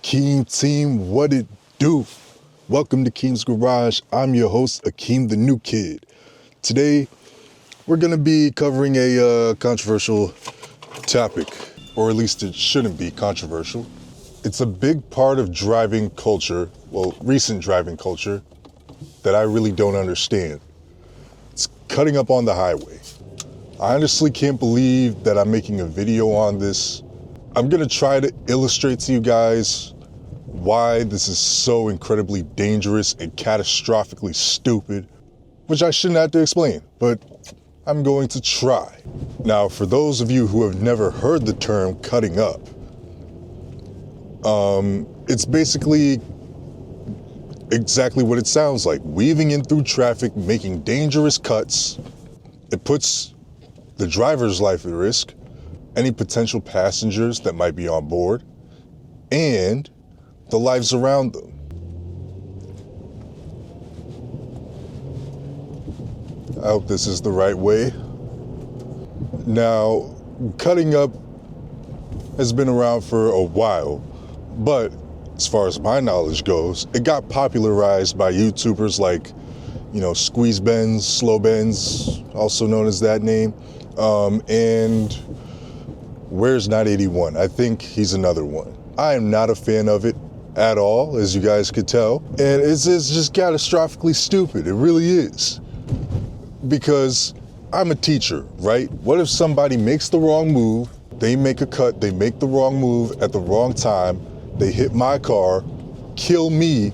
Keem team, what it do? Welcome to Keem's Garage. I'm your host, Keem the New Kid. Today, we're gonna be covering a controversial topic, or at least it shouldn't be controversial. It's a big part of driving culture, well, recent driving culture, that I really don't understand. It's cutting up on the highway. I honestly can't believe that I'm making a video on this. I'm gonna try to illustrate to you guys why this is so incredibly dangerous and catastrophically stupid, which I shouldn't have to explain, but I'm going to try. Now, for those of you who have never heard the term cutting up, it's basically exactly what it sounds like. Weaving in through traffic, making dangerous cuts. It puts the driver's life at risk, any potential passengers that might be on board, and the lives around them. I hope this is the right way. Now, cutting up has been around for a while, but as far as my knowledge goes, it got popularized by YouTubers like, Squeeze Benz, Slow Benz, also known as that name, and Where's Not 81? I think he's another one. I am not a fan of it at all, as you guys could tell, and it's just catastrophically stupid. It really is. Because I'm a teacher, right? What if somebody makes the wrong move, they make a cut, they make the wrong move at the wrong time, they hit my car, kill me,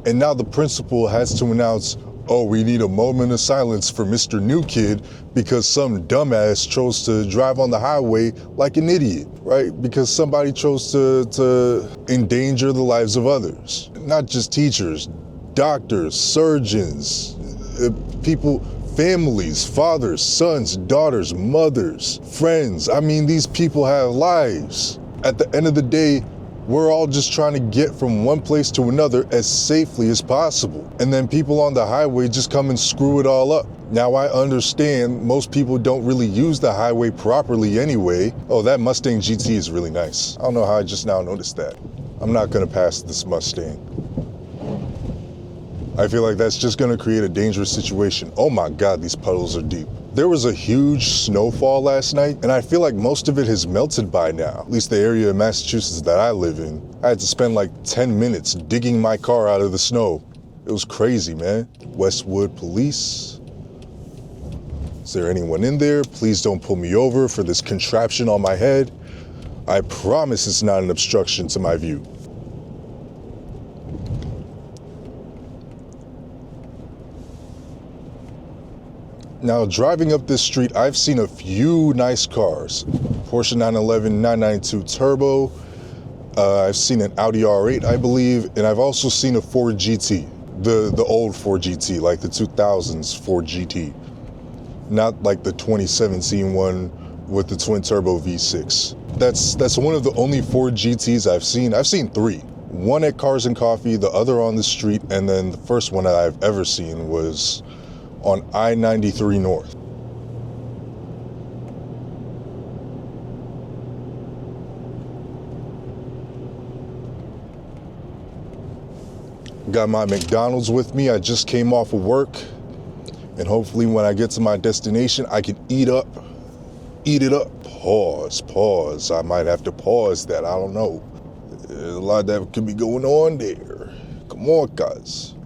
and now the principal has to announce, oh, we need a moment of silence for Mr. New Kid because some dumbass chose to drive on the highway like an idiot, right? Because somebody chose to endanger the lives of others. Not just teachers, doctors, surgeons, people, families, fathers, sons, daughters, mothers, friends. I mean, these people have lives. At the end of the day, we're all just trying to get from one place to another as safely as possible. And then people on the highway just come and screw it all up. Now, I understand most people don't really use the highway properly anyway. Oh, that Mustang GT is really nice. I don't know how I just now noticed that. I'm not gonna pass this Mustang. I feel like that's just gonna create a dangerous situation. Oh my God, these puddles are deep. There was a huge snowfall last night, and I feel like most of it has melted by now, at least the area of Massachusetts that I live in. I had to spend like 10 minutes digging my car out of the snow. It was crazy, man. Westwood Police. Is there anyone in there? Please don't pull me over for this contraption on my head. I promise it's not an obstruction to my view. Now, driving up this street, I've seen a few nice cars. Porsche 911, 992 Turbo. I've seen an Audi R8, I believe, and I've also seen a Ford GT, the old Ford GT, like the 2000s Ford GT, not like the 2017 one with the twin turbo V6. That's one of the only Ford GTs I've seen. I've seen three. One at Cars and Coffee, the other on the street, and then the first one that I've ever seen was on I-93 North. Got my McDonald's with me. I just came off of work, and hopefully when I get to my destination, I can eat it up. Pause. I might have to pause that. I don't know. There's a lot that could be going on there. Come on, guys.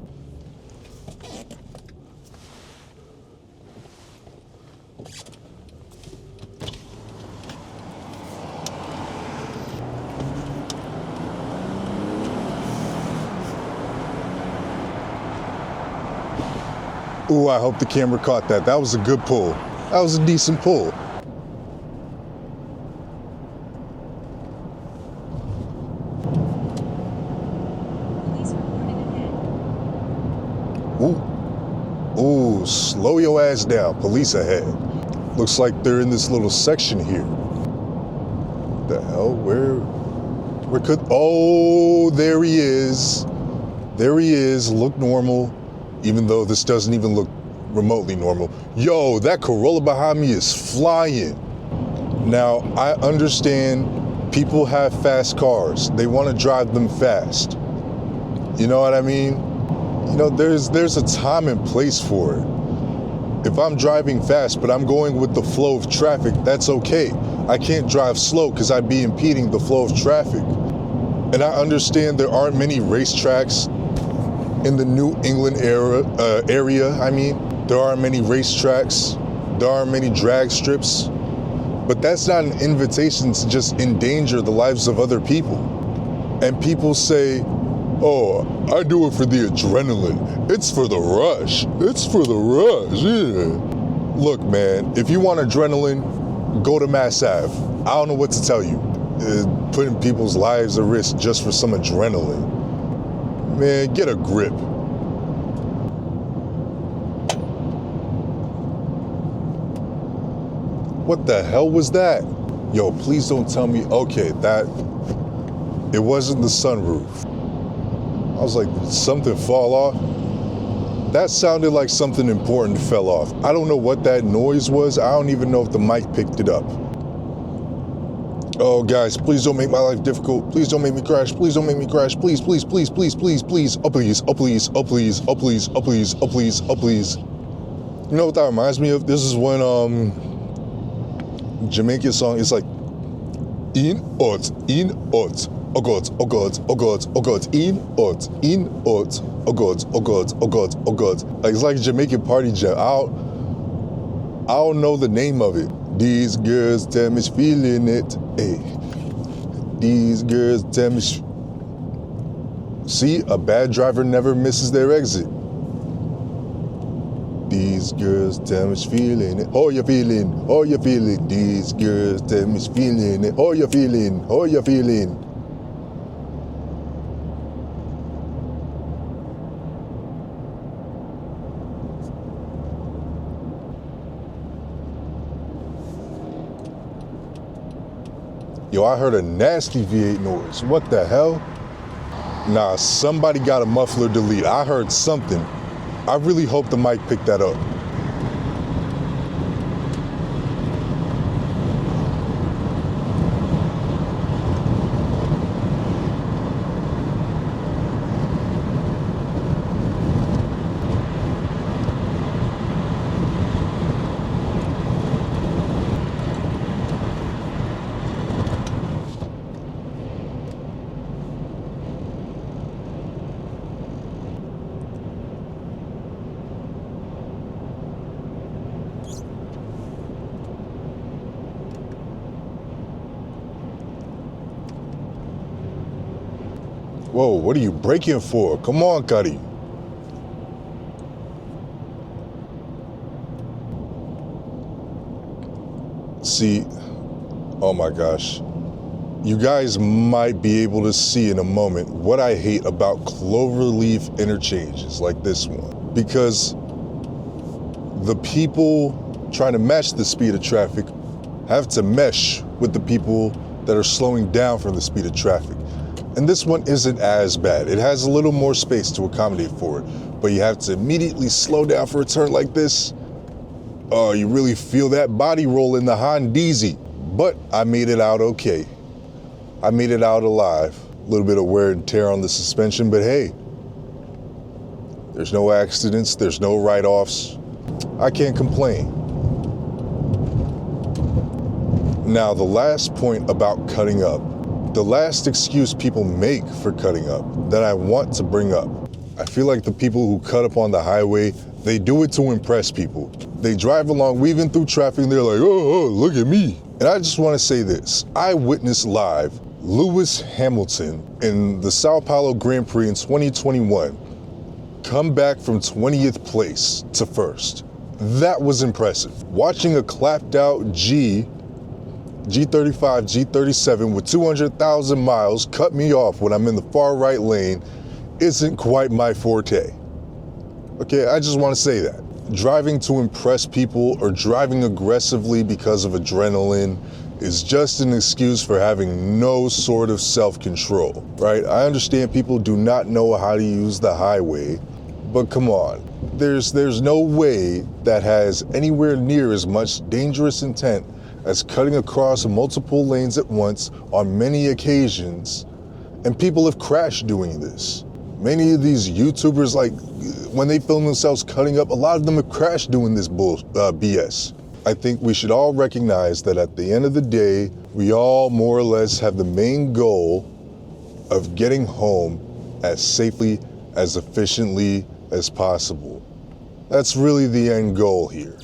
Ooh, I hope the camera caught that. That was a good pull. That was a decent pull. Police reported ahead. Ooh, slow your ass down. Police ahead. Looks like they're in this little section here. The hell, where could, oh, there he is. There he is, look normal. Even though this doesn't even look remotely normal. Yo, that Corolla behind me is flying. Now, I understand People have fast cars. They want to drive them fast. You know what I mean? You know, there's a time and place for it. If I'm driving fast, but I'm going with the flow of traffic, that's okay. I can't drive slow because I'd be impeding the flow of traffic. And I understand there aren't many racetracks in the New England area. I mean, there aren't many racetracks. There aren't many drag strips. But that's not an invitation to just endanger the lives of other people. And people say, oh, I do it for the adrenaline. It's for the rush. It's for the rush, yeah. Look, man, if you want adrenaline, go to Mass Ave. I don't know what to tell you. Putting people's lives at risk just for some adrenaline. Man, get a grip. What the hell was that? Yo, please don't tell me, okay, it wasn't the sunroof. I was like, did something fall off? That sounded like something important fell off. I don't know what that noise was. I don't even know if the mic picked it up. Oh, guys, please don't make my life difficult. Please don't make me crash. Please don't make me crash. Please, please, please, please, please, please. Oh, please, oh, please, oh, please, oh, please, oh, please, oh, please, oh, please. You know what that reminds me of? This is when, Jamaican song, it's like, in, ot, oh God, oh God, oh God, oh God, in, ot, oh God, oh God, oh God, oh God. Like, it's like a Jamaican party jam. I don't know the name of it. These girls tell me she's feeling it, hey. These girls tell me See, a bad driver never misses their exit. These girls tell me she's feeling it. Oh, you're feeling. Oh, you're feeling. These girls tell me she's feeling it. Oh, you're feeling. Oh, you're feeling. Yo, I heard a nasty V8 noise. What the hell? Nah, somebody got a muffler delete. I heard something. I really hope the mic picked that up. Whoa, what are you braking for? Come on, Cuddy. See, oh my gosh. You guys might be able to see in a moment what I hate about cloverleaf interchanges like this one. Because the people trying to match the speed of traffic have to mesh with the people that are slowing down from the speed of traffic. And this one isn't as bad. It has a little more space to accommodate for it, but you have to immediately slow down for a turn like this. Oh, you really feel that body roll in the Hondeezy. But I made it out okay. I made it out alive. A little bit of wear and tear on the suspension, but hey, there's no accidents, there's no write-offs. I can't complain. Now, the last point about cutting up. The last excuse people make for cutting up that I want to bring up. I feel like the people who cut up on the highway, they do it to impress people. They drive along, weaving through traffic, and they're like, oh, look at me. And I just want to say this. I witnessed live Lewis Hamilton in the Sao Paulo Grand Prix in 2021 come back from 20th place to first. That was impressive. Watching a clapped out G35, G37 with 200,000 miles cut me off when I'm in the far right lane isn't quite my forte. Okay, I just want to say that. Driving to impress people or driving aggressively because of adrenaline is just an excuse for having no sort of self-control, right? I understand people do not know how to use the highway, but come on. There's no way that has anywhere near as much dangerous intent as cutting across multiple lanes at once on many occasions, and people have crashed doing this. Many of these YouTubers, like when they film themselves cutting up, a lot of them have crashed doing this BS. I think we should all recognize that at the end of the day, we all more or less have the main goal of getting home as safely, as efficiently as possible. That's really the end goal here.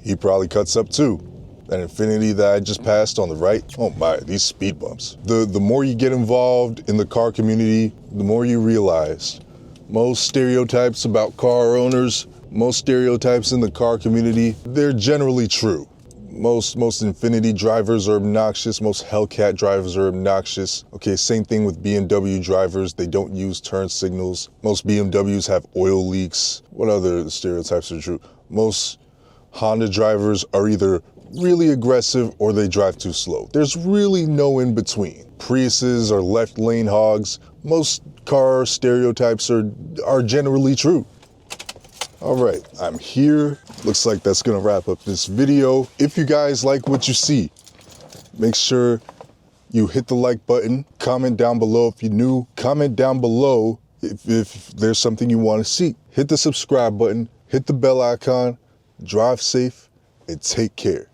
He probably cuts up too. That Infinity that I just passed on the right, oh my, these speed bumps. The more you get involved in the car community, the more you realize most stereotypes about car owners, most stereotypes in the car community, they're generally true. Most Infinity drivers are obnoxious, most Hellcat drivers are obnoxious. Okay, same thing with BMW drivers, they don't use turn signals. Most BMWs have oil leaks. What other stereotypes are true? Most Honda drivers are either really aggressive or they drive too slow. There's really no in between. Priuses are left lane hogs. Most car stereotypes are generally true. All right, I'm here. Looks like that's gonna wrap up this video. If you guys like what you see, make sure you hit the like button, comment down below if you're new, comment down below if there's something you wanna see. Hit the subscribe button, hit the bell icon, drive safe, and take care.